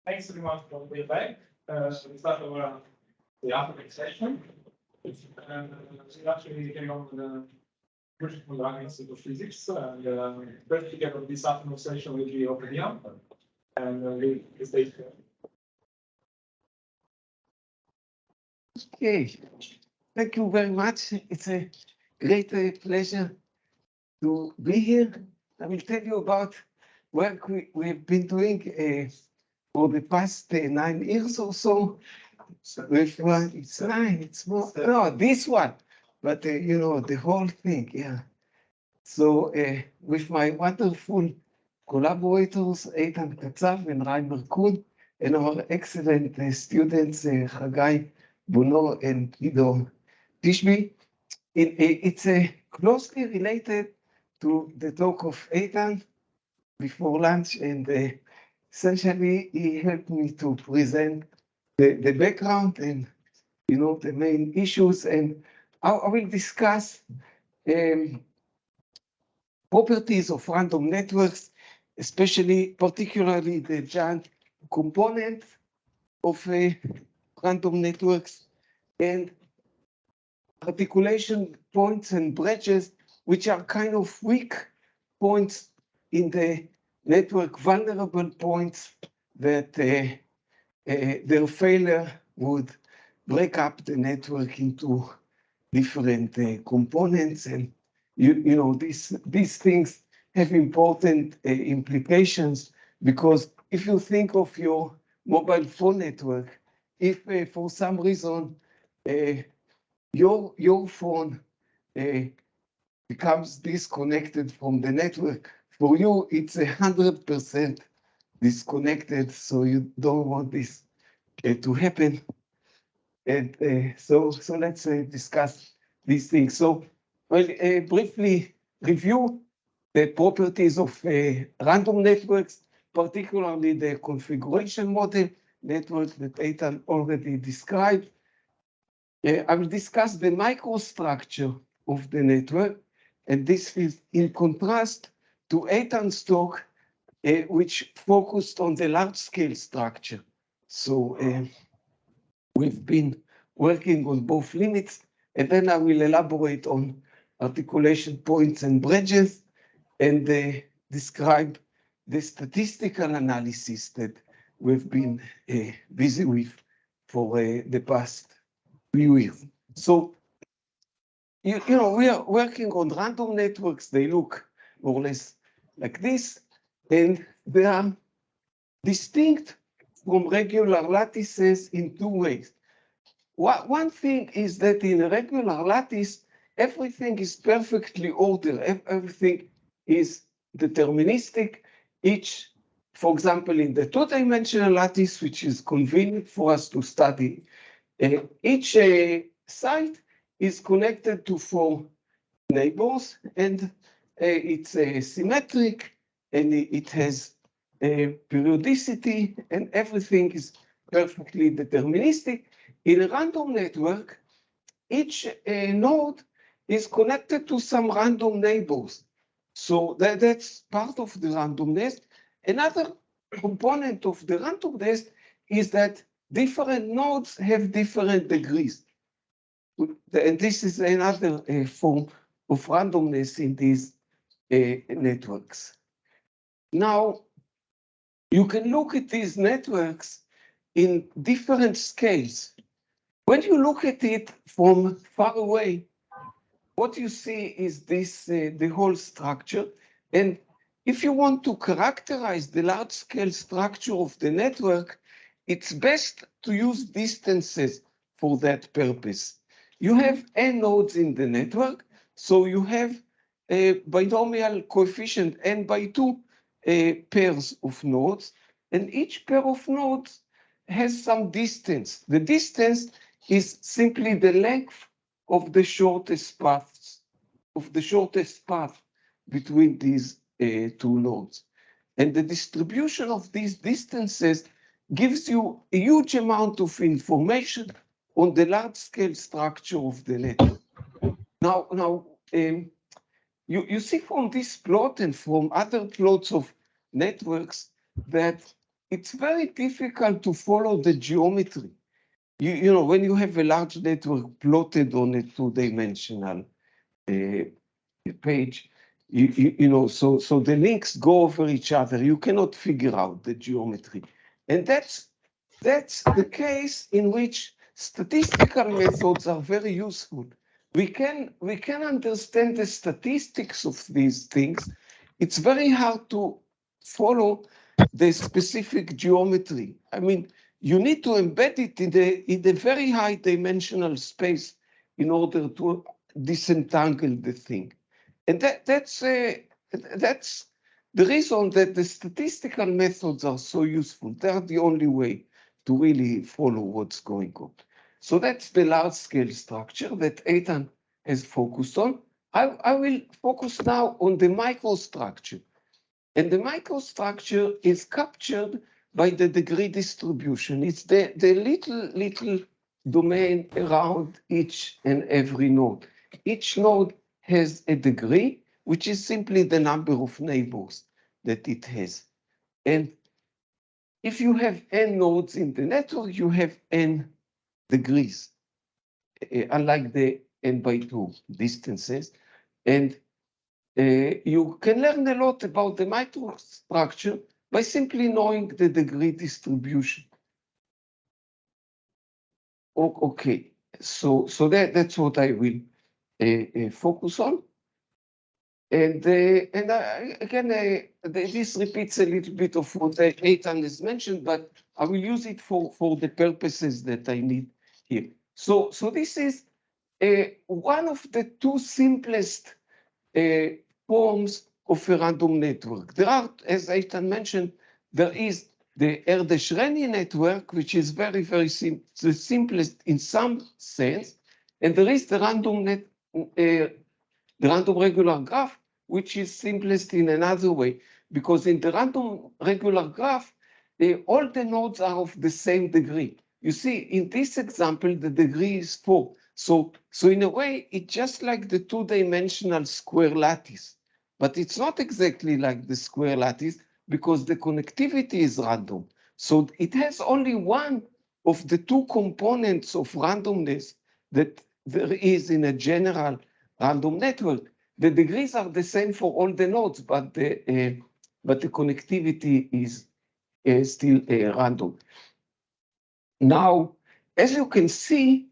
Thanks very much for being back. So we start the afternoon session. We actually came on with the University Institute of Physics, and first speaker of this afternoon session will be Ofer Biham, and the stage. Okay, thank you very much. It's a great pleasure to be here. I will tell you about work we've been doing for the past 9 years or so. With one, it's 9, it's more, no, this one, but you know, the whole thing, yeah. So with my wonderful collaborators, Eitan Katzav and Reimer Kühn, and our excellent students, Chagai Buno and Ido Tishbi, it's closely related to the talk of Eitan before lunch, and essentially he helped me to present the background and, you know, the main issues, and I will discuss properties of random networks, particularly the giant component of random networks, and articulation points and bredges, which are kind of weak points in the network, vulnerable points that their failure would break up the network into different components. And you know, these things have important implications, because if you think of your mobile phone network, if for some reason your phone becomes disconnected from the network, for you it's 100% disconnected, so you don't want this to happen. And so let's discuss these things. So I'll briefly review the properties of random networks, particularly the configuration model network that Eitan already described. I will discuss the microstructure of the network, and this is in contrast to Eitan's talk, which focused on the large-scale structure. So we've been working on both limits, and then I will elaborate on articulation points and bredges, and describe the statistical analysis that we've been busy with for the past few years. So, you know, we are working on random networks. They look more or less like this, and they are distinct from regular lattices in 2 ways. One thing is that in a regular lattice, everything is perfectly ordered. Everything is deterministic. Each, for example, in the 2-dimensional lattice, which is convenient for us to study, each site is connected to 4 neighbors, and it's symmetric, and it has periodicity, and everything is perfectly deterministic. In a random network, each node is connected to some random neighbors. So that's part of the randomness. Another component of the randomness is that different nodes have different degrees. And this is another form of randomness in these networks. Now, you can look at these networks in different scales. When you look at it from far away, what you see is this, the whole structure. And if you want to characterize the large-scale structure of the network, it's best to use distances for that purpose. You have n nodes in the network, so you have a binomial coefficient n by 2 pairs of nodes, and each pair of nodes has some distance. The distance is simply the length of the shortest path between these 2 nodes. And the distribution of these distances gives you a huge amount of information on the large-scale structure of the network. Now, you see from this plot and from other plots of networks that it's very difficult to follow the geometry. You know, when you have a large network plotted on a two-dimensional page, you know, so the links go over each other. You cannot figure out the geometry. And that's the case in which statistical methods are very useful. We can understand the statistics of these things. It's very hard to follow the specific geometry. I mean, you need to embed it in the very high dimensional space in order to disentangle the thing. And that's the reason that the statistical methods are so useful. They're the only way to really follow what's going on. So that's the large scale structure that Eitan has focused on. I will focus now on the microstructure. And the microstructure is captured by the degree distribution. It's the little domain around each and every node. Each node has a degree, which is simply the number of neighbors that it has. And if you have n nodes in the network, you have n degrees, unlike the n by 2 distances. And you can learn a lot about the microstructure by simply knowing the degree distribution. Okay, so that's what I will focus on. And again, this repeats a little bit of what Eitan has mentioned, but I will use it for the purposes that I need here. So this is one of the two simplest forms of a random network. There are, as Eitan mentioned, there is the Erdős-Renyi network, which is very, very the simplest in some sense, and there is the random regular graph, which is simplest in another way, because in the random regular graph, all the nodes are of the same degree. You see, in this example, the degree is 4. So in a way, it's just like the two-dimensional square lattice, but it's not exactly like the square lattice because the connectivity is random. So it has only one of the two components of randomness that there is in a general random network. The degrees are the same for all the nodes, but the connectivity is still random. Now, as you can see,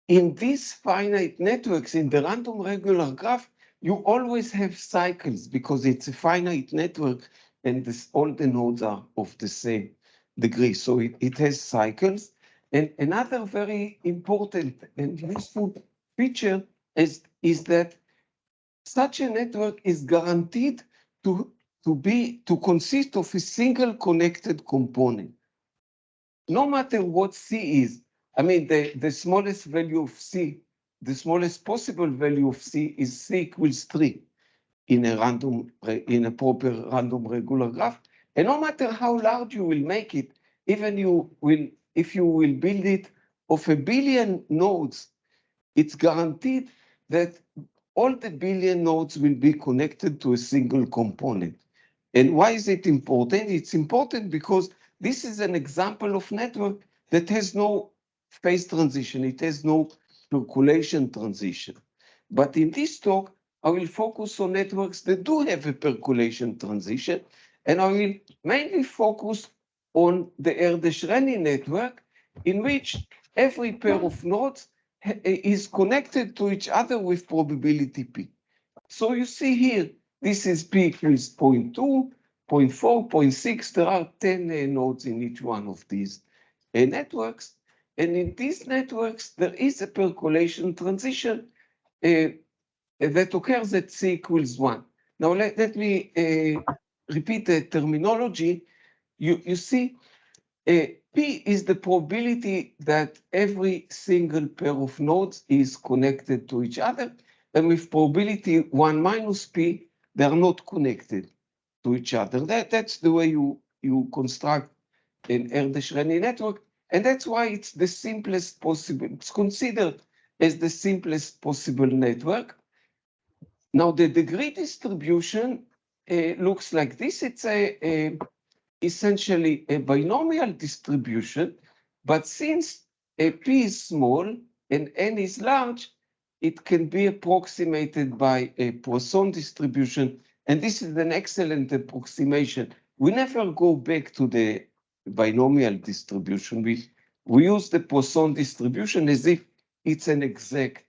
in these finite networks, in the random regular graph, you always have cycles because it's a finite network and all the nodes are of the same degree. So it has cycles. And another very important and useful feature is that such a network is guaranteed to consist of a single connected component. No matter what C is, I mean, the smallest value of C, the smallest possible value of C is C equals 3 in a proper random regular graph. And no matter how large you will make it, even if you will build it of 1 billion nodes, it's guaranteed that all the billion nodes will be connected to a single component. And why is it important? It's important because this is an example of network that has no phase transition. It has no percolation transition. But in this talk, I will focus on networks that do have a percolation transition, and I will mainly focus on the Erdős-Renyi network, in which every pair of nodes is connected to each other with probability P. So you see here, this is P equals 0.2, 0.4, 0.6. There are 10 nodes in each one of these networks. And in these networks, there is a percolation transition that occurs at C equals 1. Now, let me repeat the terminology. You see, P is the probability that every single pair of nodes is connected to each other. And with probability 1 minus P, they are not connected to each other. That's the way you construct an Erdős-Renyi network. And that's why it's the simplest possible, it's considered as the simplest possible network. Now, the degree distribution looks like this. It's essentially a binomial distribution, but since P is small and N is large, it can be approximated by a Poisson distribution, and this is an excellent approximation. We never go back to the binomial distribution. We use the Poisson distribution as if it's an exact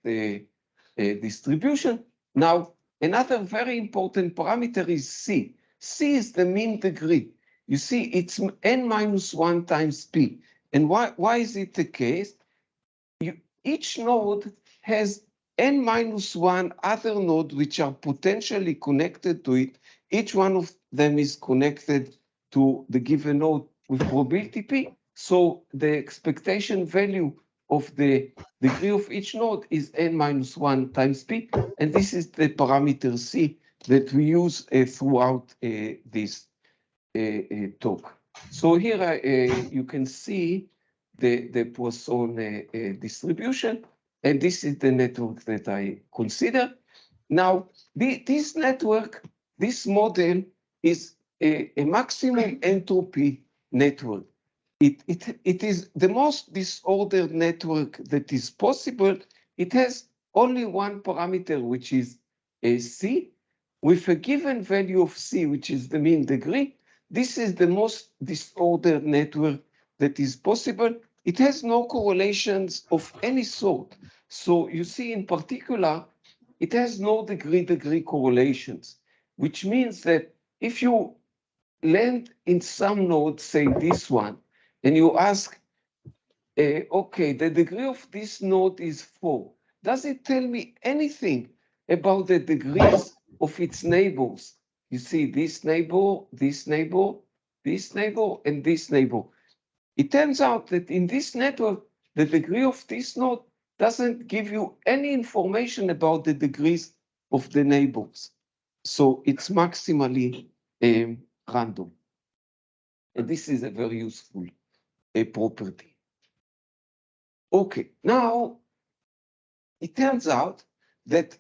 distribution. Now, another very important parameter is C. C is the mean degree. You see, it's n minus 1 times P. And why is it the case? Each node has n minus 1 other node which are potentially connected to it. Each one of them is connected to the given node with probability P. So the expectation value of the degree of each node is n minus 1 times P. And this is the parameter C that we use throughout this talk. So here you can see the Poisson distribution, and this is the network that I consider. Now, this network, this model is a maximum entropy network. It is the most disordered network that is possible. It has only one parameter, which is C, with a given value of C, which is the mean degree. This is the most disordered network that is possible. It has no correlations of any sort. So you see, in particular, it has no degree correlations, which means that if you land in some node, say this one, and you ask, okay, the degree of this node is 4. Does it tell me anything about the degrees of its neighbors? You see this neighbor, this neighbor, this neighbor, and this neighbor. It turns out that in this network, the degree of this node doesn't give you any information about the degrees of the neighbors. So it's maximally random. And this is a very useful property. Okay, now it turns out that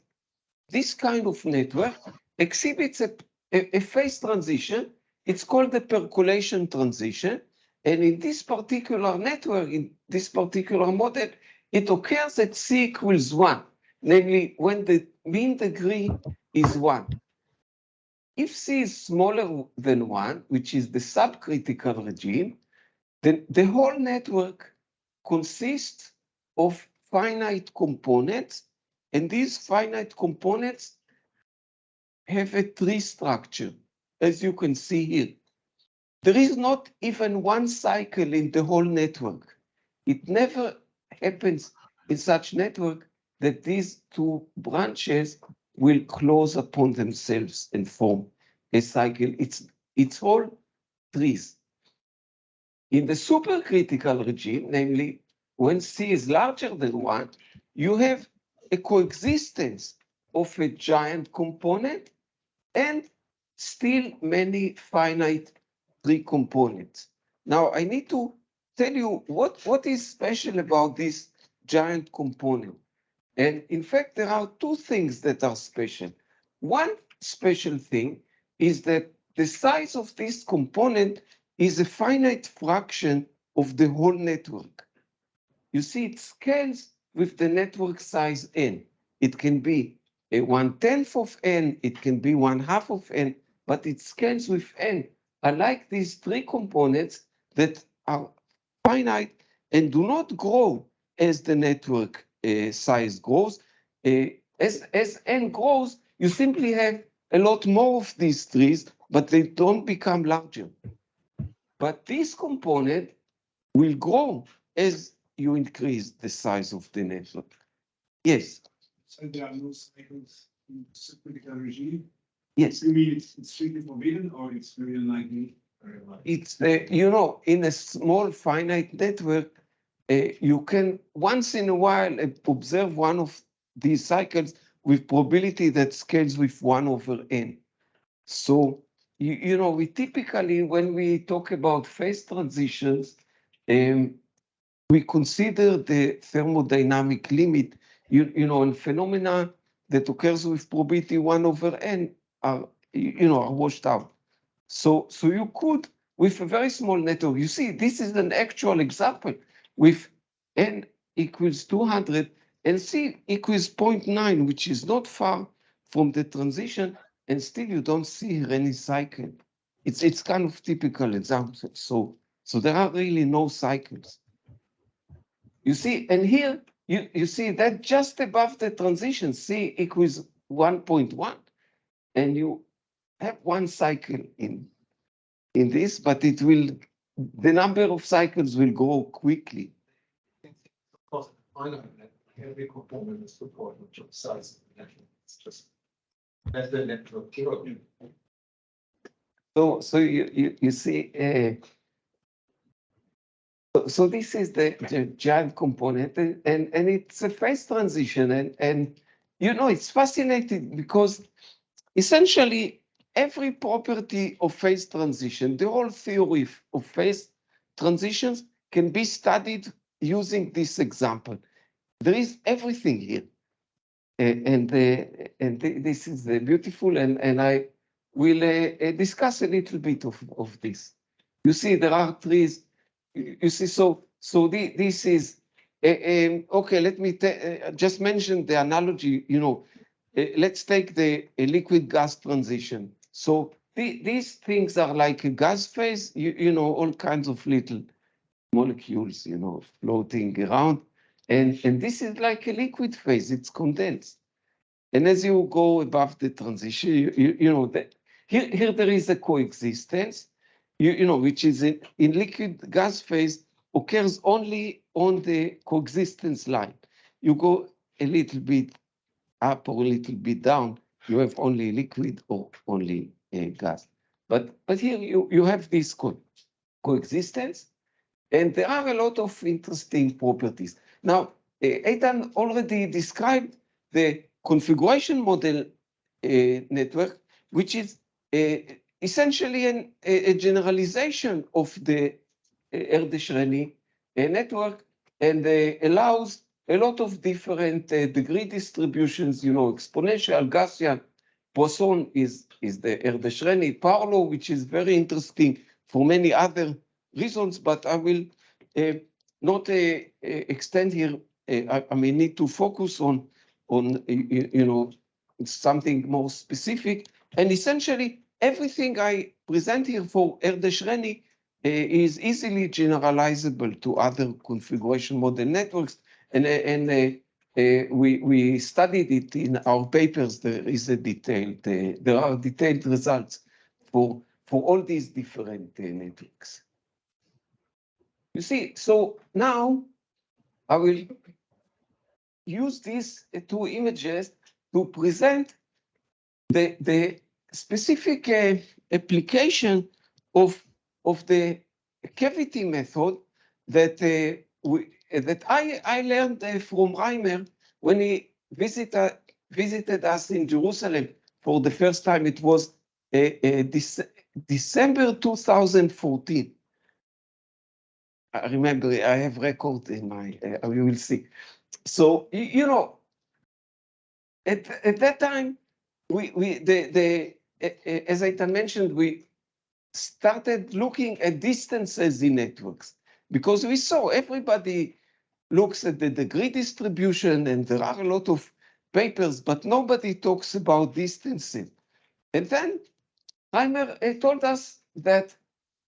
this kind of network exhibits a phase transition. It's called the percolation transition. And in this particular network, in this particular model, it occurs at C equals 1, namely when the mean degree is 1. If C is smaller than 1, which is the subcritical regime, then the whole network consists of finite components, and these finite components have a tree structure, as you can see here. There is not even one cycle in the whole network. It never happens in such network that these two branches will close upon themselves and form a cycle. It's all trees. In the supercritical regime, namely when C is larger than 1, you have a coexistence of a giant component and still many finite tree components. Now, I need to tell you what is special about this giant component. And in fact, there are two things that are special. One special thing is that the size of this component is a finite fraction of the whole network. You see, it scales with the network size n. It can be a 1/10 of n, it can be 1/2 of n, but it scales with n. Unlike these three components that are finite and do not grow as the network size grows. As n grows, you simply have a lot more of these trees, but they don't become larger. But this component will grow as you increase the size of the network. Yes. So there are no cycles in supercritical regime. Yes. You mean it's strictly forbidden or it's very unlikely? It's, you know, in a small finite network, you can once in a while observe one of these cycles with probability that scales with 1/n. So, you know, we typically, when we talk about phase transitions, we consider the thermodynamic limit, you know, and phenomena that occurs with probability 1/n are are washed out. So you could, with a very small network, you see, this is an actual example with n equals 200 and c equals 0.9, which is not far from the transition, and still you don't see here any cycle. It's kind of typical example. So there are really no cycles. You see, and here you see that just above the transition, c equals 1.1, and you have one cycle in this, but it will, the number of cycles will grow quickly. Of course, I know that every component is supported to the size of the network. It's just that's the network theory. So you see, so this is the giant component, and it's a phase transition, and it's fascinating because essentially every property of phase transition, the whole theory of phase transitions can be studied using this example. There is everything here, and this is beautiful, and I will discuss a little bit of this. You see, there are trees. You see, so this is okay. Let me just mention the analogy. Let's take the liquid gas transition. So these things are like a gas phase. All kinds of little molecules, floating around, and this is like a liquid phase. It's condensed, and as you go above the transition, you know that here there is a coexistence. Which is in liquid gas phase occurs only on the coexistence line. You go a little bit up or a little bit down, you have only liquid or only gas. But here you have this coexistence, and there are a lot of interesting properties. Now, Eitan already described the configuration model network, which is essentially a generalization of the Erdős-Renyi network, and allows a lot of different degree distributions, exponential, Gaussian. Poisson is the Erdős-Renyi power law, which is very interesting for many other reasons, but I will not extend here. I may need to focus on something more specific. And essentially, everything I present here for Erdős-Renyi is easily generalizable to other configuration model networks. And we studied it in our papers. There is a detailed, there are detailed results for all these different networks. You see, so now I will use these two images to present the specific application of the cavity method that I learned from Reimer when he visited us in Jerusalem for the first time. It was December 2014. I remember, I have record in my, you will see. So, at that time, as I mentioned, we started looking at distances in networks, because we saw everybody looks at the degree distribution, and there are a lot of papers, but nobody talks about distances. And then Reimer told us that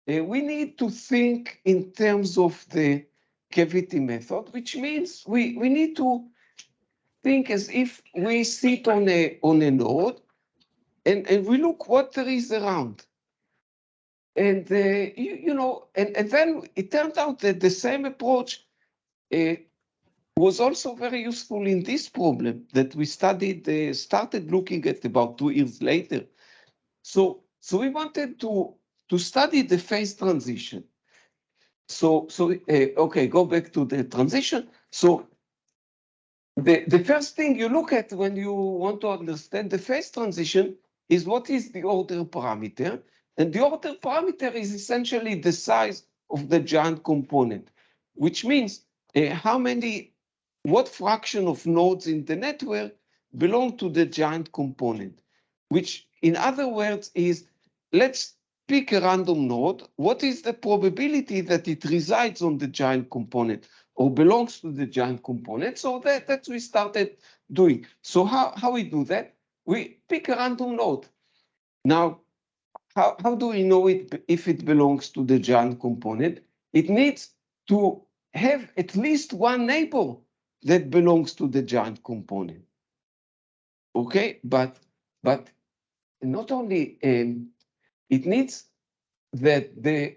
we need to think in terms of the cavity method, which means we need to think as if we sit on a node and we look what there is around. And and then it turned out that the same approach was also very useful in this problem that we studied, started looking at about 2 years later. So we wanted to study the phase transition. So okay, go back to the transition. So the first thing you look at when you want to understand the phase transition is what is the order parameter. And the order parameter is essentially the size of the giant component, which means what fraction of nodes in the network belong to the giant component, which in other words, is let's pick a random node. What is the probability that it resides on the giant component or belongs to the giant component? So that's we started doing. So how we do that? We pick a random node. Now, how do we know it if it belongs to the giant component? It needs to have at least one neighbor that belongs to the giant component. Okay, but not only it needs that the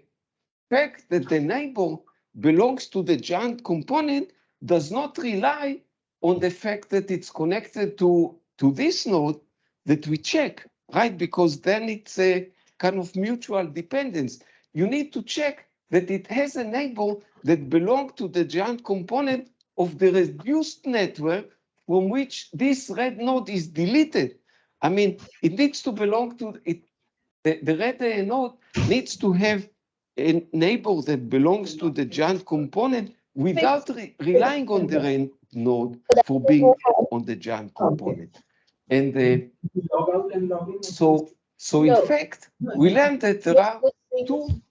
fact that the neighbor belongs to the giant component does not rely on the fact that it's connected to this node that we check, right? Because then it's a kind of mutual dependence. You need to check that it has a neighbor that belongs to the giant component of the reduced network from which this red node is deleted. I mean, it needs to belong to it. The red node needs to have a neighbor that belongs to the giant component without relying on the red node for being on the giant component. And so in fact, we learned that there are two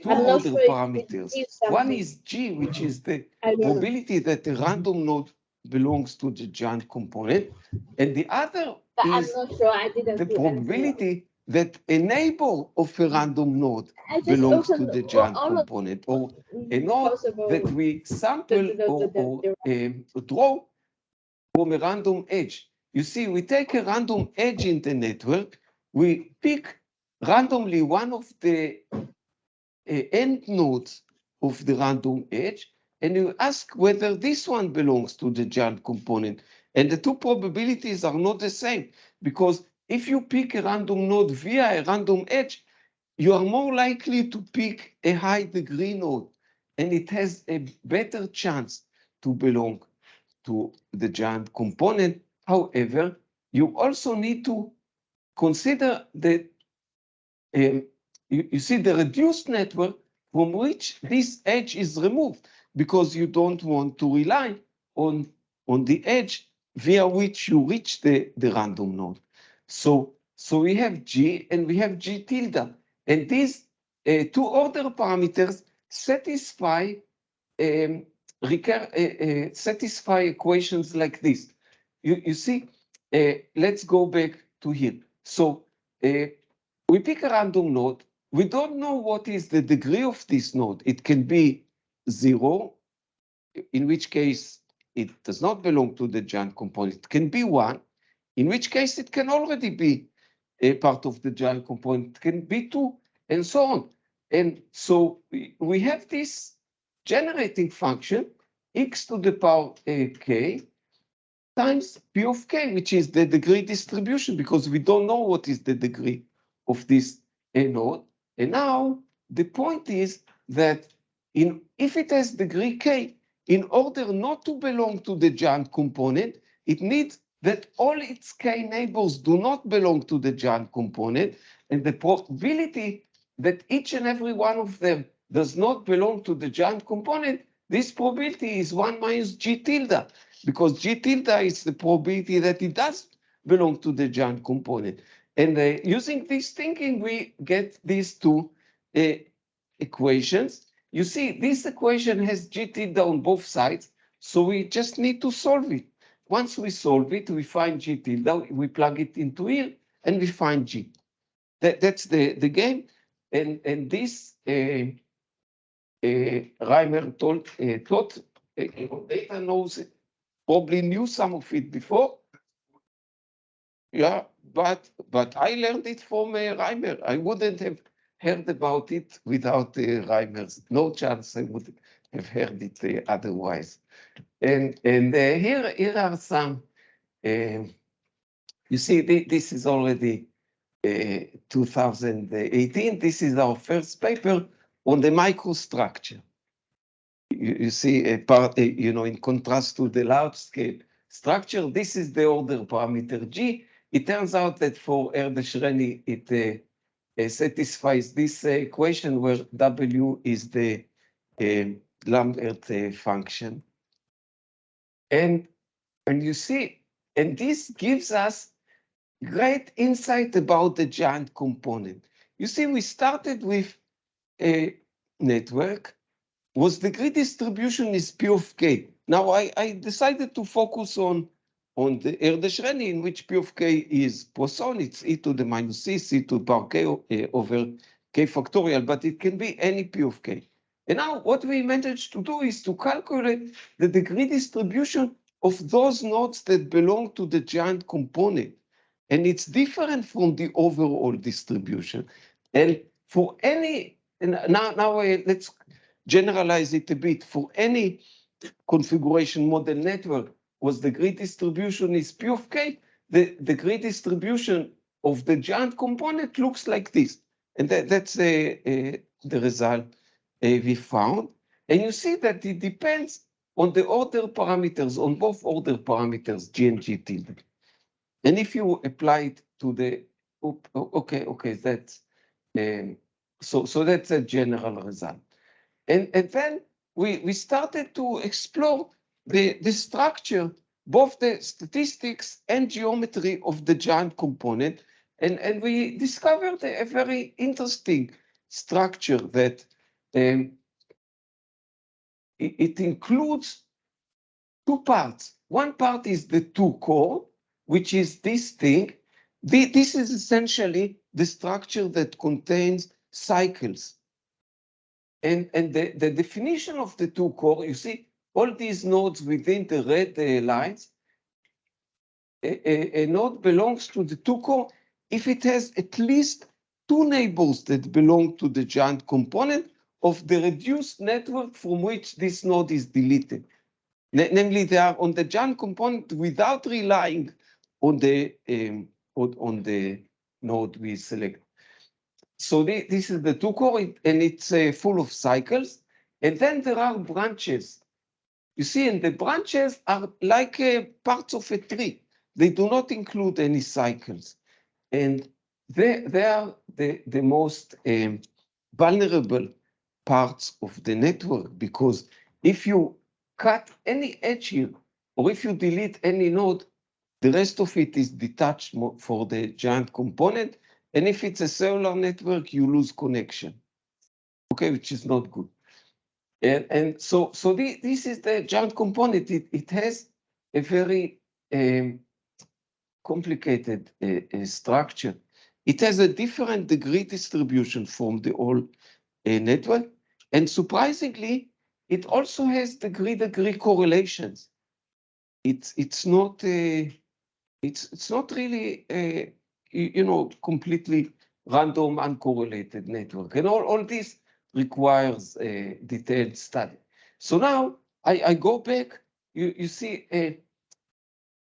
other parameters. One is G, which is the probability that the random node belongs to the giant component, and the other is the probability that a neighbor of a random node belongs to the giant component, or a node that we sample or draw from a random edge. You see, we take a random edge in the network, we pick randomly one of the end nodes of the random edge, and you ask whether this one belongs to the giant component. And the two probabilities are not the same, because if you pick a random node via a random edge, you are more likely to pick a high degree node, and it has a better chance to belong to the giant component. However, you also need to consider that you see the reduced network from which this edge is removed, because you don't want to rely on the edge via which you reach the random node. So we have G and we have G tilde, and these two order parameters satisfy satisfy equations like this. You see, let's go back to here. So we pick a random node. We don't know what is the degree of this node. It can be 0, in which case it does not belong to the giant component. It can be 1, in which case it can already be a part of the giant component. It can be 2, and so on. And so we have this generating function, x to the power k, times p of k, which is the degree distribution, because we don't know what is the degree of this node. And now the point is that if it has degree k, in order not to belong to the giant component, it needs that all its k neighbors do not belong to the giant component, and the probability that each and every one of them does not belong to the giant component, this probability is 1 minus G tilde, because G tilde is the probability that it does belong to the giant component. And using this thinking, we get these two equations. You see, this equation has G tilde on both sides, so we just need to solve it. Once we solve it, we find G tilde, we plug it into here, and we find G. That's the game. And this Reimer taught, data knows it, probably knew some of it before. Yeah, but I learned it from Reimer. I wouldn't have heard about it without Reimer's. No chance I would have heard it otherwise. And here are some. You see, this is already 2018. This is our first paper on the microstructure. You see a part, in contrast to the large scale structure, this is the order parameter G. It turns out that for Erdős-Renyi, it satisfies this equation where W is the Lambert function. And you see, and this gives us great insight about the giant component. You see, we started with a network, was degree distribution is P of K. Now I decided to focus on the Erdős-Renyi, in which P of K is Poisson, it's e to the minus c to the power k over k factorial, but it can be any P of K. And now what we managed to do is to calculate the degree distribution of those nodes that belong to the giant component. And it's different from the overall distribution. And for any, now let's generalize it a bit. For any configuration model network, was the degree distribution is P of K, the degree distribution of the giant component looks like this. And that's the result we found. And you see that it depends on the order parameters, on both order parameters, G and G tilde. And if you apply it to the, okay, that's, so that's a general result. And then we started to explore the structure, both the statistics and geometry of the giant component. And we discovered a very interesting structure that it includes two parts. One part is the two core, which is this thing. This is essentially the structure that contains cycles. And the definition of the two core, you see all these nodes within the red lines, a node belongs to the two core if it has at least two neighbors that belong to the giant component of the reduced network from which this node is deleted. Namely, they are on the giant component without relying on the node we select. So this is the two core, and it's full of cycles. And then there are branches. You see, and the branches are like parts of a tree. They do not include any cycles. And they are the most vulnerable parts of the network, because if you cut any edge here, or if you delete any node, the rest of it is detached for the giant component. And if it's a cellular network, you lose connection, okay, which is not good. And so this is the giant component. It has a very complicated structure. It has a different degree distribution from the whole network. And surprisingly, it also has degree correlations. It's not really completely random uncorrelated network. And all this requires a detailed study. So now I go back, you see,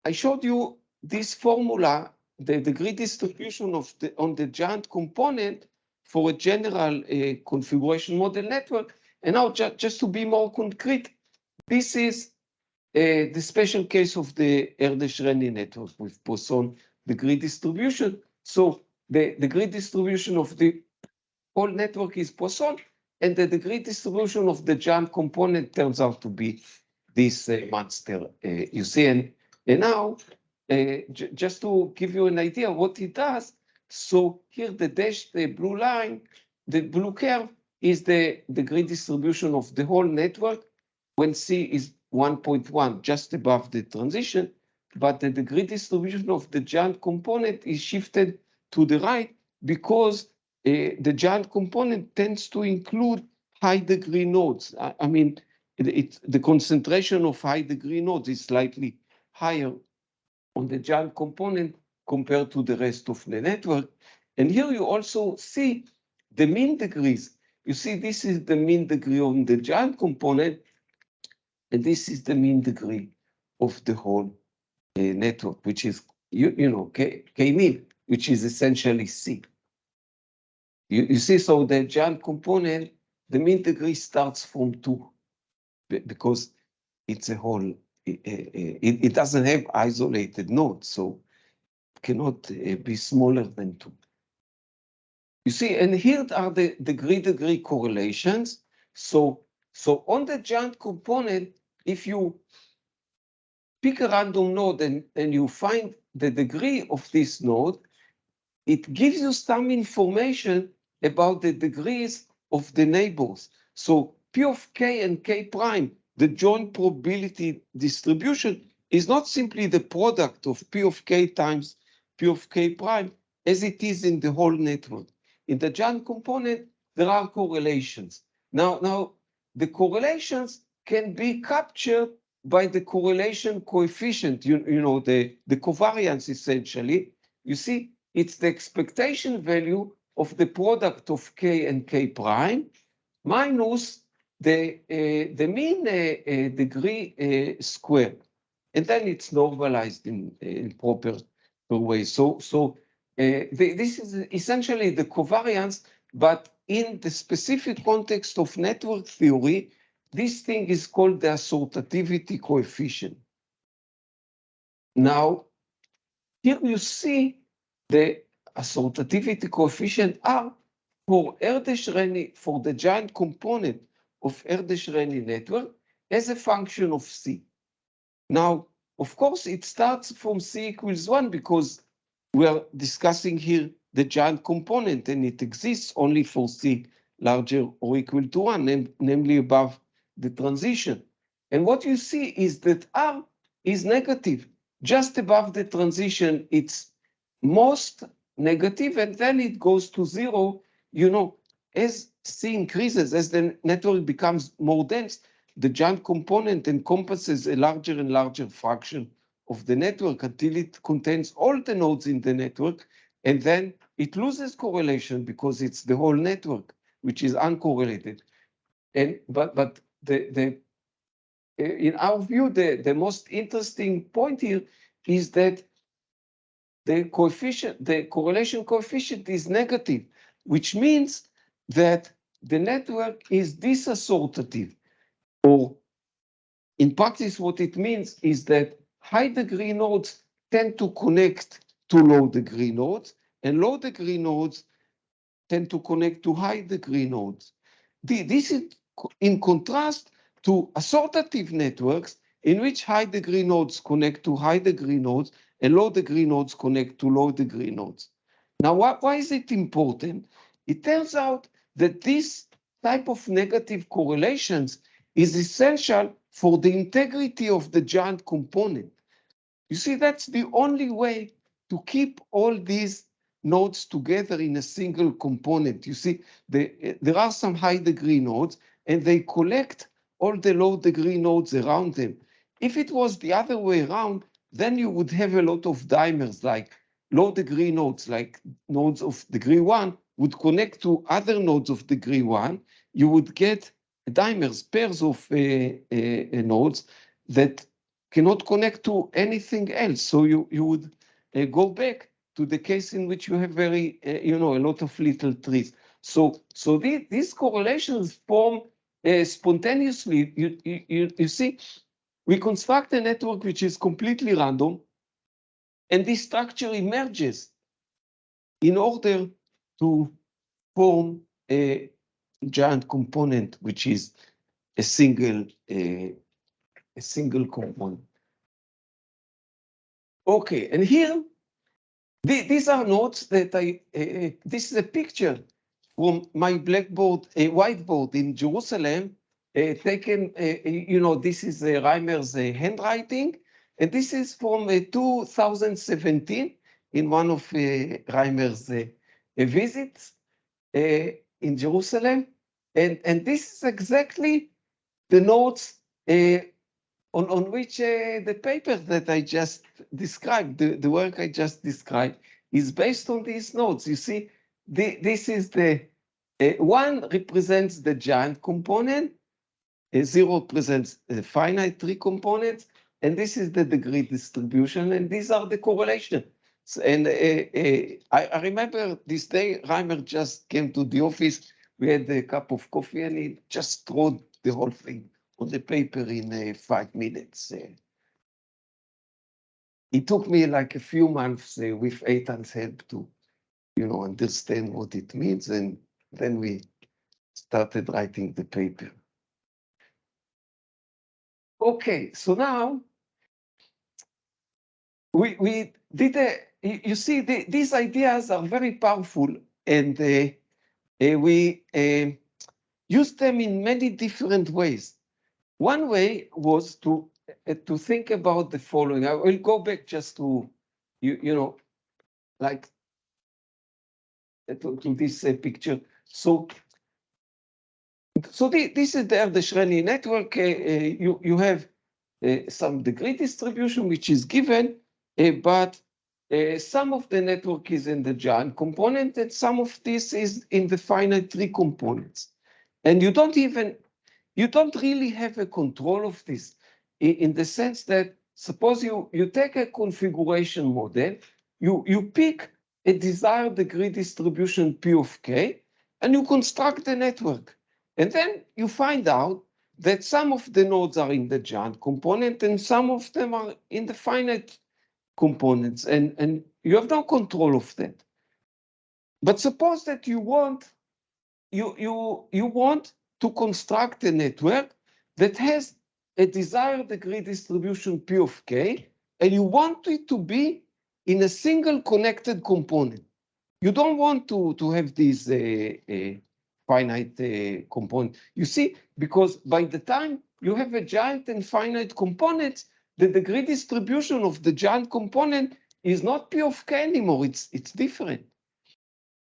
I showed you this formula, the degree distribution on the giant component for a general configuration model network. And now just to be more concrete, this is the special case of the Erdős-Renyi network with Poisson degree distribution. So the degree distribution of the whole network is Poisson, and the degree distribution of the giant component turns out to be this monster you see. And now, just to give you an idea what it does, so here the dashed blue line, the blue curve is the degree distribution of the whole network when C is 1.1, just above the transition, but the degree distribution of the giant component is shifted to the right because the giant component tends to include high degree nodes. I mean, the concentration of high degree nodes is slightly higher on the giant component compared to the rest of the network. And here you also see the mean degrees. You see, this is the mean degree on the giant component, and this is the mean degree of the whole network, which is, K mean, which is essentially C. You see, so the giant component, the mean degree starts from 2, because it's a whole, it doesn't have isolated nodes, so it cannot be smaller than 2. You see, and here are the degree correlations. So on the giant component, if you pick a random node and you find the degree of this node, it gives you some information about the degrees of the neighbors. So P of K and K prime, the joint probability distribution, is not simply the product of P of K times P of K prime, as it is in the whole network. In the giant component, there are correlations. Now the correlations can be captured by the correlation coefficient, you know, the covariance essentially. You see, it's the expectation value of the product of K and K prime minus the mean degree squared. And then it's normalized in proper way. So this is essentially the covariance, but in the specific context of network theory, this thing is called the assortativity coefficient. Now, here you see the assortativity coefficient R for Erdős-Renyi, for the giant component of Erdős-Renyi network as a function of C. Now, of course, it starts from C equals 1 because we are discussing here the giant component and it exists only for C larger or equal to 1, namely above the transition. And what you see is that R is negative. Just above the transition, it's most negative, and then it goes to 0. You know, as C increases, as the network becomes more dense, the giant component encompasses a larger and larger fraction of the network until it contains all the nodes in the network, and then it loses correlation because it's the whole network, which is uncorrelated. And but in our view, the most interesting point here is that the correlation coefficient is negative, which means that the network is disassortative. Or in practice, what it means is that high degree nodes tend to connect to low degree nodes, and low degree nodes tend to connect to high degree nodes. This is in contrast to assortative networks in which high degree nodes connect to high degree nodes and low degree nodes connect to low degree nodes. Now, why is it important? It turns out that this type of negative correlations is essential for the integrity of the giant component. You see, that's the only way to keep all these nodes together in a single component. You see, there are some high degree nodes and they collect all the low degree nodes around them. If it was the other way around, then you would have a lot of dimers, like low degree nodes, like nodes of degree 1 would connect to other nodes of degree 1. You would get dimers, pairs of nodes that cannot connect to anything else. So you would go back to the case in which you have very, a lot of little trees. So these correlations form spontaneously. You see, we construct a network which is completely random, and this structure emerges in order to form a giant component, which is a single component. Okay, and here, these are notes that this is a picture from my blackboard, a whiteboard in Jerusalem, taken, this is Reimer's handwriting, and this is from 2017 in one of Reimer's visits in Jerusalem. And this is exactly the notes on which the paper that I just described, the work I just described, is based on these nodes. You see, this is the one represents the giant component, 0 represents the finite tree components, and this is the degree distribution, and these are the correlations. And I remember this day, Reimer just came to the office. We had a cup of coffee, and he just wrote the whole thing on the paper in 5 minutes. It took me like a few months with Eitan's help to, understand what it means, and then we started writing the paper. Okay, so now we you see, these ideas are very powerful, and we use them in many different ways. One way was to think about the following. I will go back just to, like to this picture. So this is the Erdős-Renyi network. You have some degree distribution which is given, but some of the network is in the giant component, and some of this is in the finite tree components. And you don't really have a control of this in the sense that suppose you take a configuration model, you pick a desired degree distribution P of K, and you construct the network. And then you find out that some of the nodes are in the giant component and some of them are in the finite components, and you have no control of that. But suppose that you want to construct a network that has a desired degree distribution P of K, and you want it to be in a single connected component. You don't want to have these finite component. You see, because by the time you have a giant and finite components, the degree distribution of the giant component is not P of K anymore, it's different.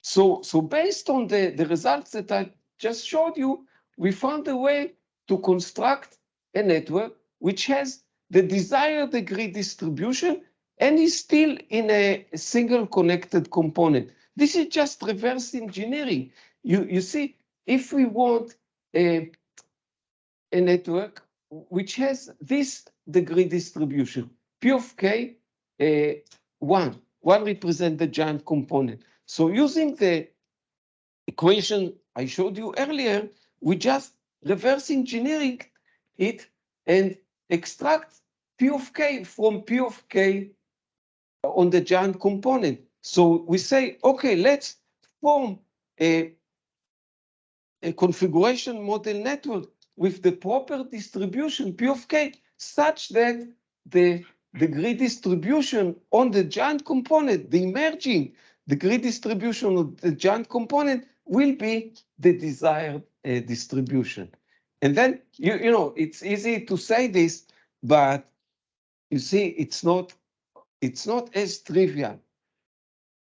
So based on the results that I just showed you, we found a way to construct a network which has the desired degree distribution and is still in a single connected component. This is just reverse engineering. You see, if we want a network which has this degree distribution, P of K, 1 represents the giant component. So using the equation I showed you earlier, we just reverse engineering it and extract P of K from P of K on the giant component. So we say, okay, let's form a configuration model network with the proper distribution P of K such that the degree distribution on the giant component, the emerging degree distribution of the giant component will be the desired distribution. And then, you know, it's easy to say this, but you see, it's not as trivial.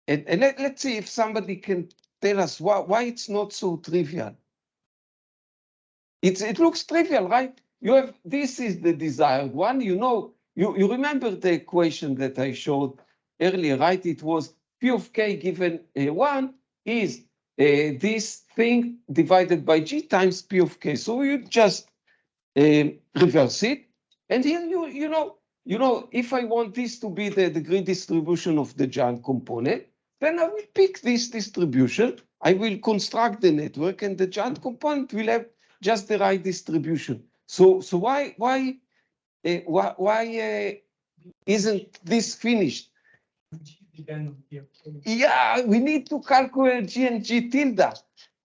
And let's see if somebody can tell us why it's not so trivial. It looks trivial, right? You have, this is the desired one, you know, you remember the equation that I showed earlier, right? It was P of K given 1 is this thing divided by G times P of K. So you just reverse it. And here you know, if I want this to be the degree distribution of the giant component, then I will pick this distribution, I will construct the network, and the giant component will have just the right distribution. So why isn't this finished? Yeah, we need to calculate G and G tilde,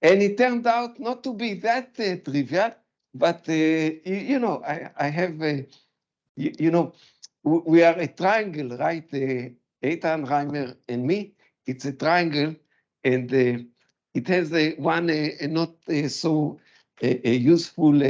and it turned out not to be that trivial. But you know, I have you know, we are a triangle, right? Eitan, Reimer, and me. It's a triangle, and it has one not so useful,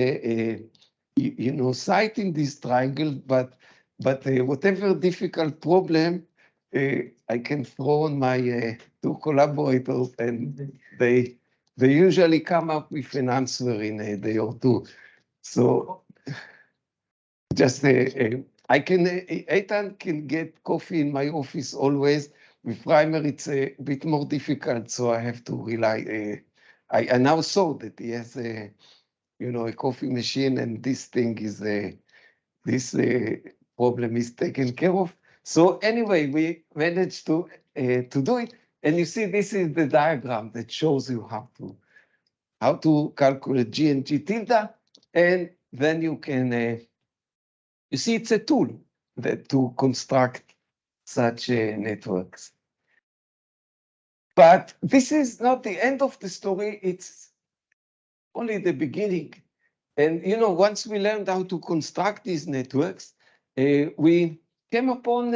you know, side in this triangle. But whatever difficult problem, I can throw on my two collaborators, and they usually come up with an answer in a day or two. So just I can, Eitan can get coffee in my office always. With Reimer, it's a bit more difficult, so I have to rely. I now saw that he has a, you know, a coffee machine, and this thing is this problem is taken care of. So anyway, we managed to do it, and you see, this is the diagram that shows you how to calculate G and G tilde, and then you can. You see, it's a tool that to construct such networks. But this is not the end of the story. It's only the beginning. And, you know, once we learned how to construct these networks, we came upon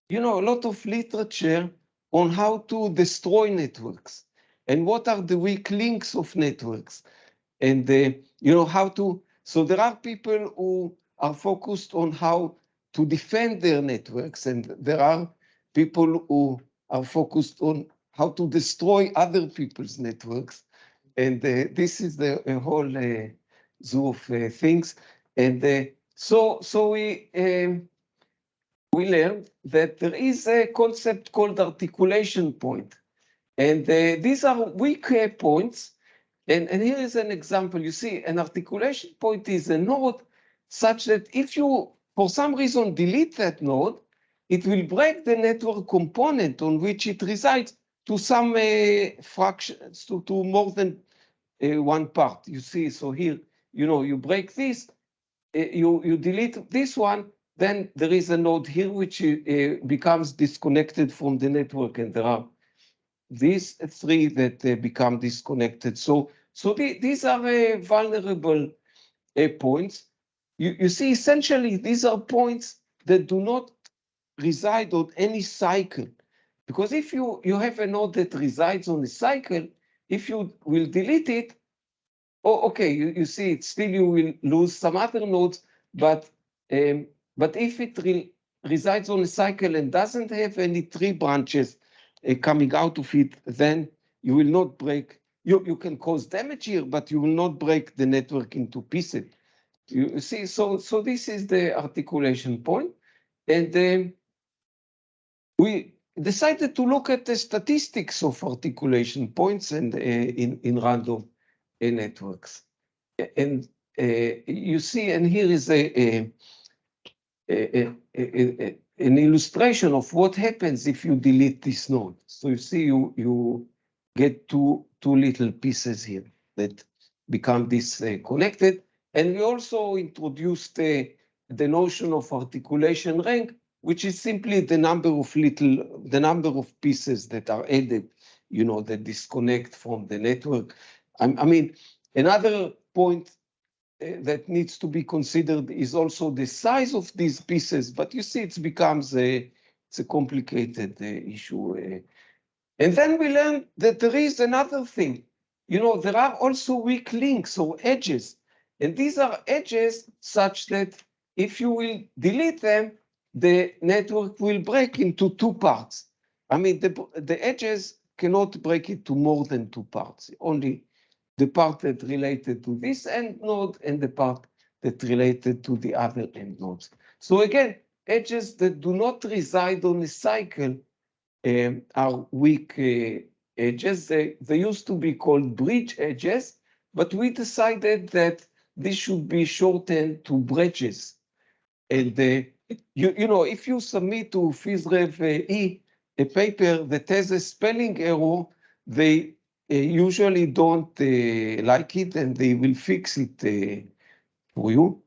a lot of literature on how to destroy networks and what are the weak links of networks. And, how to, so there are people who are focused on how to defend their networks, and there are people who are focused on how to destroy other people's networks. And this is the whole zoo of things. And so we learned that there is a concept called articulation point. And these are weak points. And here is an example. You see, an articulation point is a node such that if you, for some reason, delete that node, it will break the network component on which it resides to some fractions, to more than one part. You see, so here, you break this, you delete this one, then there is a node here which becomes disconnected from the network, and there are these three that become disconnected. So these are vulnerable points. You see, essentially, these are points that do not reside on any cycle. Because if you have a node that resides on a cycle, if you will delete it, okay, you see it, still you will lose some other nodes, but if it resides on a cycle and doesn't have any tree branches coming out of it, then you will not break, you can cause damage here, but you will not break the network into pieces. You see, so this is the articulation point. And we decided to look at the statistics of articulation points and in random networks. And you see, and here is an illustration of what happens if you delete this node. So you see, you get two little pieces here that become disconnected. And we also introduced the notion of articulation rank, which is simply the number of pieces that are added, that disconnect from the network. I mean, another point that needs to be considered is also the size of these pieces, but you see it becomes it's a complicated issue. And then we learned that there is another thing. There are also weak links or edges, and these are edges such that if you will delete them, the network will break into two parts. I mean, the edges cannot break it to more than two parts, only the part that related to this end node and the part that related to the other end nodes. So again, edges that do not reside on a cycle are weak edges. They used to be called bridge edges, but we decided that this should be shortened to bredges. And if you submit to FISREV E a paper that has a spelling error, they usually don't like it, and they will fix it for you.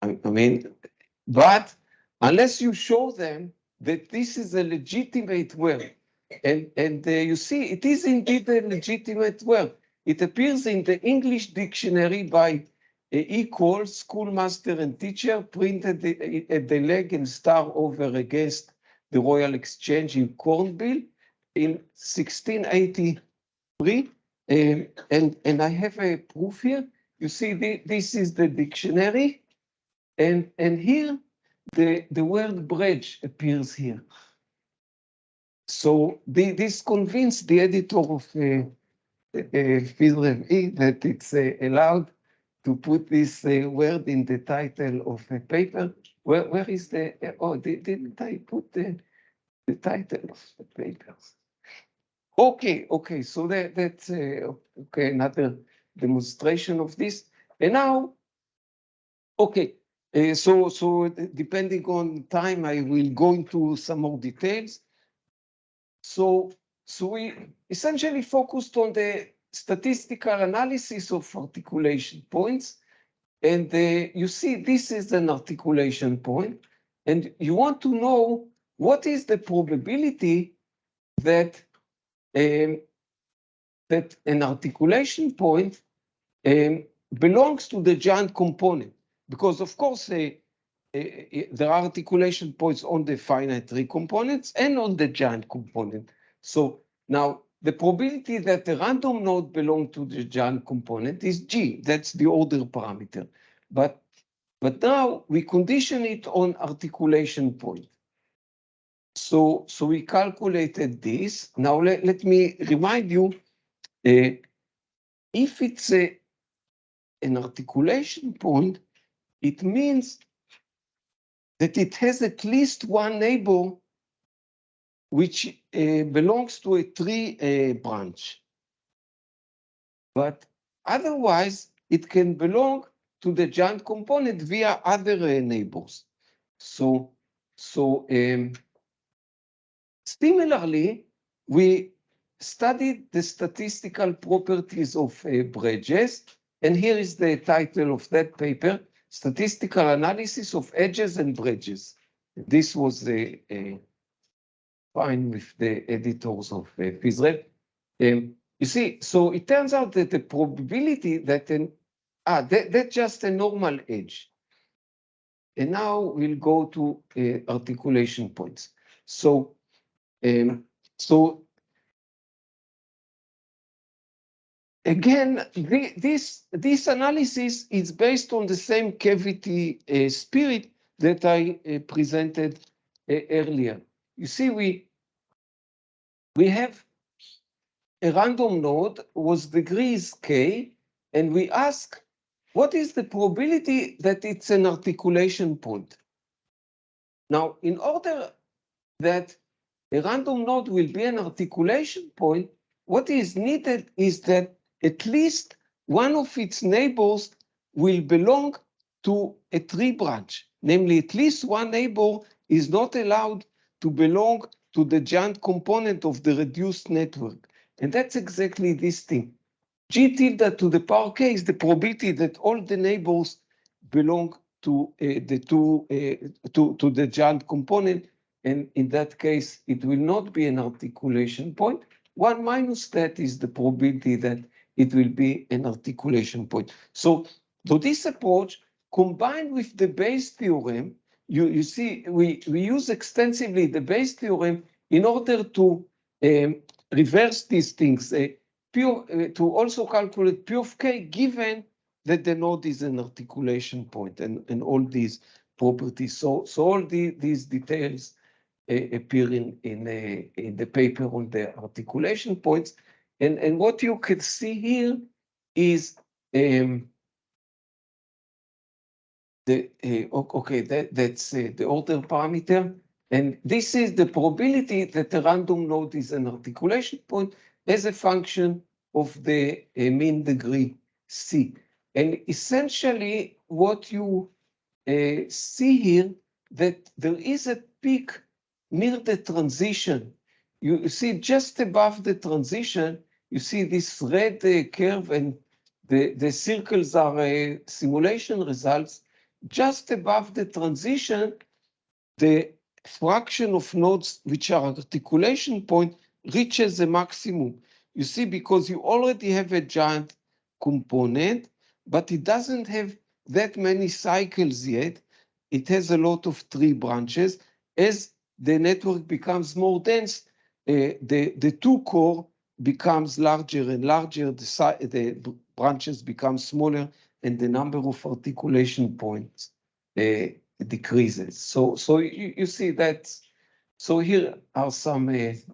I mean, but unless you show them that this is a legitimate word, and you see, it is indeed a legitimate word. It appears in the English dictionary by equals schoolmaster and teacher, printed at the leg and star over against the Royal Exchange in Cornbill in 1683. And I have a proof here. You see, this is the dictionary, and here the word bridge appears here. So this convinced the editor of FISREV E that it's allowed to put this word in the title of a paper. Where is the, didn't I put the title of the papers? Okay, so that's okay, another demonstration of this. And now, okay, so depending on time, I will go into some more details. So we essentially focused on the statistical analysis of articulation points. And you see, this is an articulation point. And you want to know what is the probability that, that an articulation point belongs to the giant component. Because of course, there are articulation points on the finite tree components and on the giant component. So now the probability that the random node belongs to the giant component is G. That's the order parameter. But now we condition it on articulation point. So we calculated this. Now let me remind you, if it's an articulation point, it means that it has at least one neighbor which belongs to a tree branch. But otherwise, it can belong to the giant component via other neighbors. So similarly, we studied the statistical properties of bredges, and here is the title of that paper, Statistical Analysis of Edges and Bredges. This was fine with the editors of PhysRep. You see, so it turns out that the probability that that's just a normal edge. And now we'll go to articulation points. So again, this analysis is based on the same cavity spirit that I presented earlier. You see, we have a random node whose degree is k, and we ask, what is the probability that it's an articulation point? Now, in order that a random node will be an articulation point, what is needed is that at least one of its neighbors will belong to a tree branch. Namely, at least one neighbor is not allowed to belong to the giant component of the reduced network. And that's exactly this thing. G tilde to the power k is the probability that all the neighbors belong to the giant component, and in that case, it will not be an articulation point. 1 minus that is the probability that it will be an articulation point. So this approach, combined with the Bayes theorem, you see, we use extensively the Bayes theorem in order to reverse these things, to also calculate P of k given that the node is an articulation point and all these properties. So all these details appear in the paper on the articulation points. And what you can see here is that's the order parameter. And this is the probability that the random node is an articulation point as a function of the mean degree C. And essentially what you see here, that there is a peak near the transition. You see just above the transition, you see this red curve, and the circles are simulation results. Just above the transition, the fraction of nodes which are articulation point reaches a maximum. You see, because you already have a giant component, but it doesn't have that many cycles yet. It has a lot of tree branches. As the network becomes more dense, the two core becomes larger and larger, the branches become smaller, and the number of articulation points decreases. So you see that. So here are some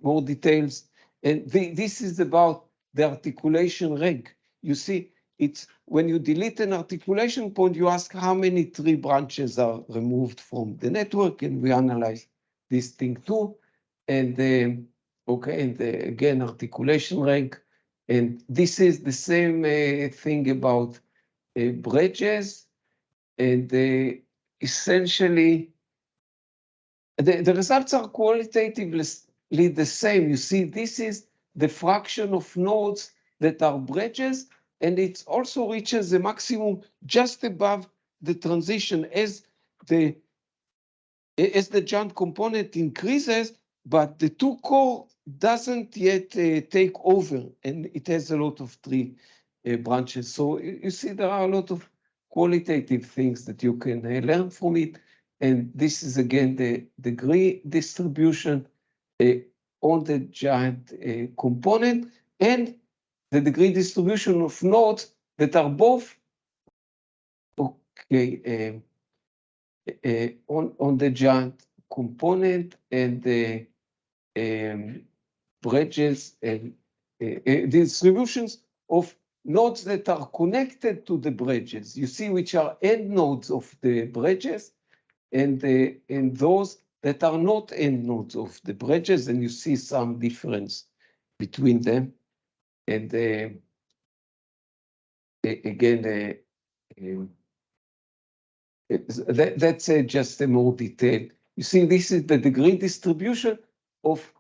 more details, and this is about the articulation rank. You see, it's when you delete an articulation point, you ask how many tree branches are removed from the network, and we analyze this thing too. And again, articulation rank, and this is the same thing about bredges, and essentially the results are qualitatively the same. You see, this is the fraction of nodes that are bredges, and it also reaches a maximum just above the transition as the giant component increases, but the two core doesn't yet take over, and it has a lot of tree branches. So you see, there are a lot of qualitative things that you can learn from it. and this is again the degree distribution on the giant component, and the degree distribution of nodes that are both okay on the giant component, and the bredges and distributions of nodes that are connected to the bredges. You see, which are end nodes of the bredges, and those that are not end nodes of the bredges, and you see some difference between them. And again, that's just a more detail. You see, this is the degree distribution of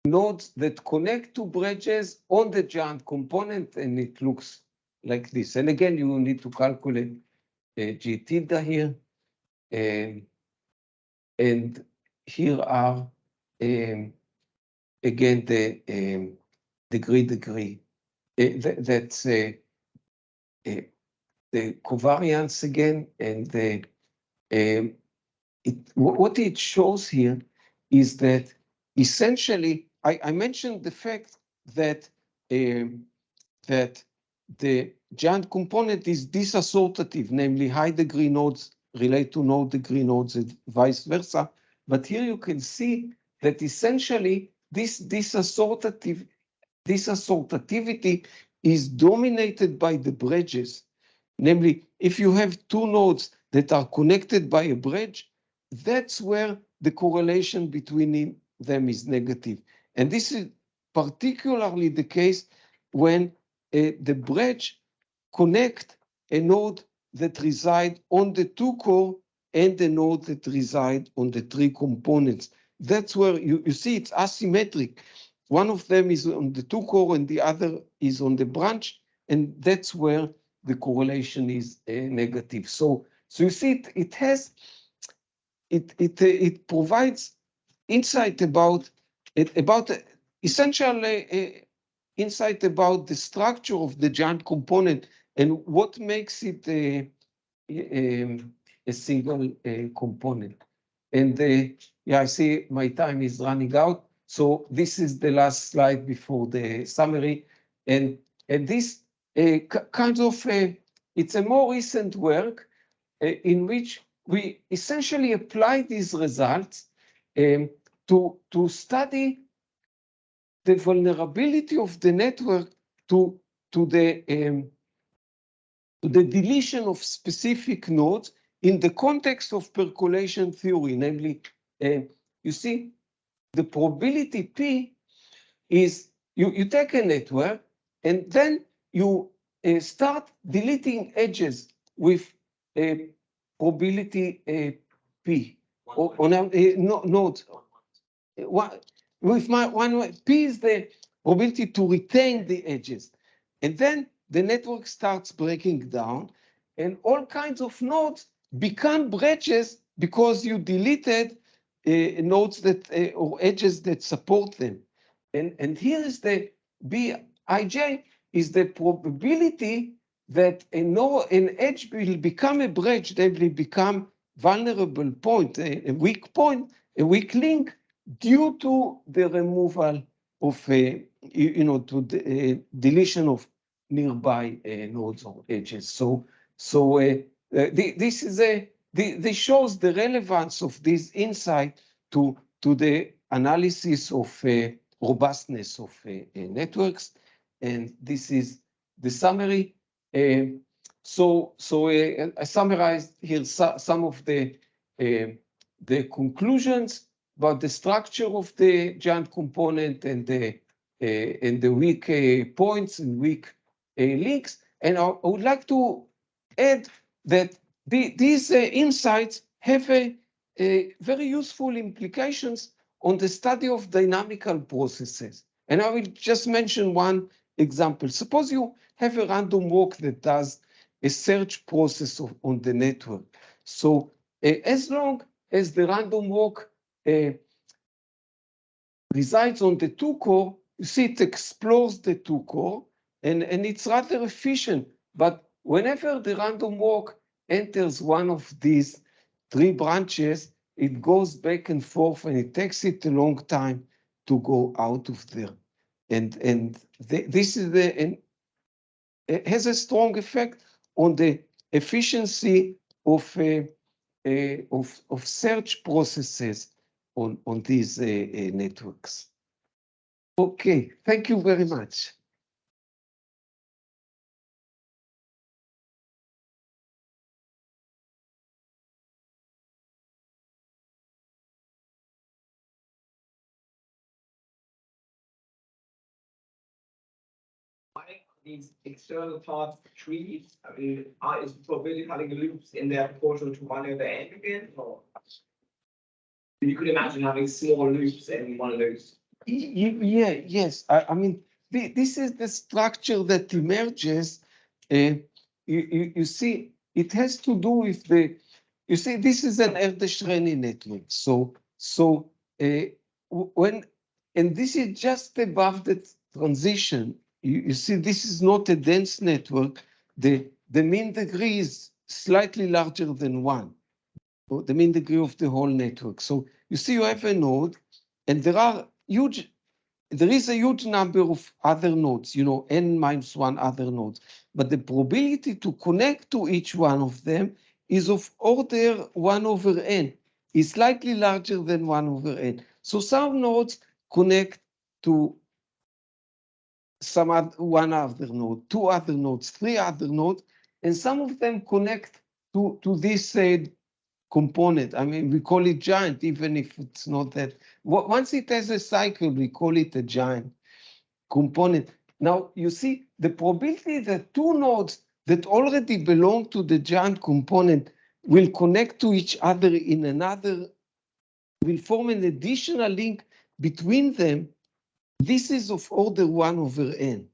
nodes that connect to bredges on the giant component, and it looks like this. And again, you need to calculate G tilde here. And here are, again, the degree. That's the covariance again, and what it shows here is that essentially, I mentioned the fact that that the giant component is disassociative, namely high degree nodes relate to low degree nodes and vice versa. But here you can see that essentially this disassociativity is dominated by the bredges. Namely, if you have two nodes that are connected by a bredge, that's where the correlation between them is negative. And this is particularly the case when the bredge connect a node that reside on the two core and the node that reside on the three components. That's where you see it's asymmetric. One of them is on the two core and the other is on the branch, and that's where the correlation is negative. So you see it provides insight about essential insight about the structure of the giant component and what makes it a single component. And yeah, I see my time is running out. So this is the last slide before the summary. And this kind of, it's a more recent work in which we essentially apply these results to study the vulnerability of the network to the deletion of specific nodes in the context of percolation theory. Namely, you see, the probability P is you take a network and then you start deleting edges with a probability P on nodes. With my one P is the probability to retain the edges. And then the network starts breaking down and all kinds of nodes become bredges because you deleted nodes that or edges that support them. And here is the Bij is the probability that an edge will become a bredge, they will become vulnerable point, a weak point, a weak link, due to the removal of, to the deletion of nearby nodes or edges. So this is this shows the relevance of this insight to the analysis of robustness of networks, and this is the summary. So I summarized here some of the conclusions about the structure of the giant component and the weak points and weak links. And I would like to add that these insights have very useful implications on the study of dynamical processes. And I will just mention one example. Suppose you have a random walk that does a search process on the network. So as long as the random walk resides on the two core, you see it explores the two core, and it's rather efficient. But whenever the random walk enters one of these 3 branches, it goes back and forth and it takes it a long time to go out of there. And this is and it has a strong effect on the efficiency of search processes on these networks. Okay, thank you very much. These external parts of trees, I mean, is probability having loops in there proportional to 1 over n again, or you could imagine having small loops in one of those. Yeah, yes. I mean, this is the structure that emerges. You see, it has to do with you see, this is an Erdős-Renyi network. So and this is just above the transition. You see, this is not a dense network. The mean degree is slightly larger than 1, the mean degree of the whole network. So you see, you have a node, and there is a huge number of other nodes, n-1 other nodes, but the probability to connect to each one of them is of order 1 over n, is slightly larger than 1 over n. So some nodes connect to one other node, 2 other nodes, 3 other nodes, and some of them connect to this component. I mean, we call it giant, even if it's not that. Once it has a cycle, we call it a giant component. Now, you see, the probability that 2 nodes that already belong to the giant component will connect to each other in another, will form an additional link between them. This is of order 1 over n.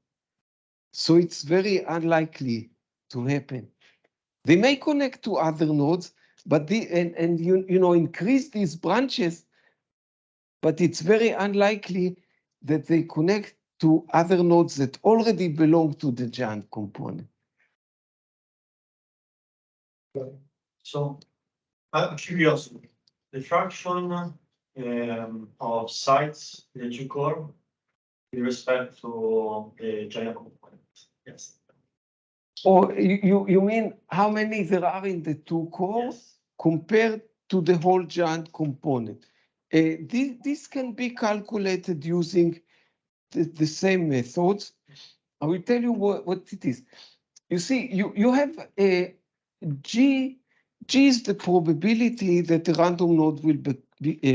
So it's very unlikely to happen. They may connect to other nodes, but increase these branches, but it's very unlikely that they connect to other nodes that already belong to the giant component. So I'm curious, the fraction of sites that you call with respect to the giant component. Yes. Or you mean how many there are in the 2 cores? Yes. Compared to the whole giant component? This can be calculated using the same methods. I will tell you what it is. You see, you have a G is the probability that a random node will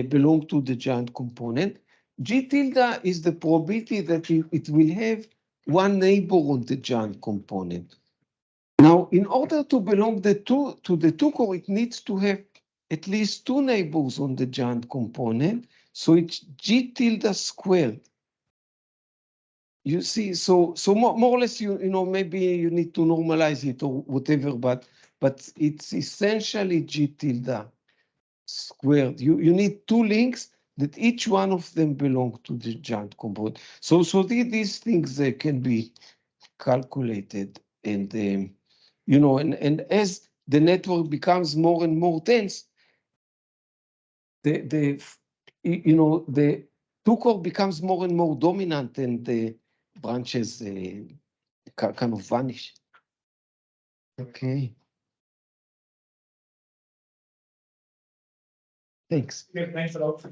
belong to the giant component. G tilde is the probability that it will have one neighbor on the giant component. Now, in order to belong to the 2 core, it needs to have at least 2 neighbors on the giant component. So it's G tilde squared. You see, so more or less, maybe you need to normalize it or whatever, but it's essentially G tilde squared. You need 2 links that each one of them belong to the giant component. So these things can be calculated, and and as the network becomes more and more dense, the 2 core becomes more and more dominant, and the branches kind of vanish. Okay. Thanks. Yeah, thanks a lot.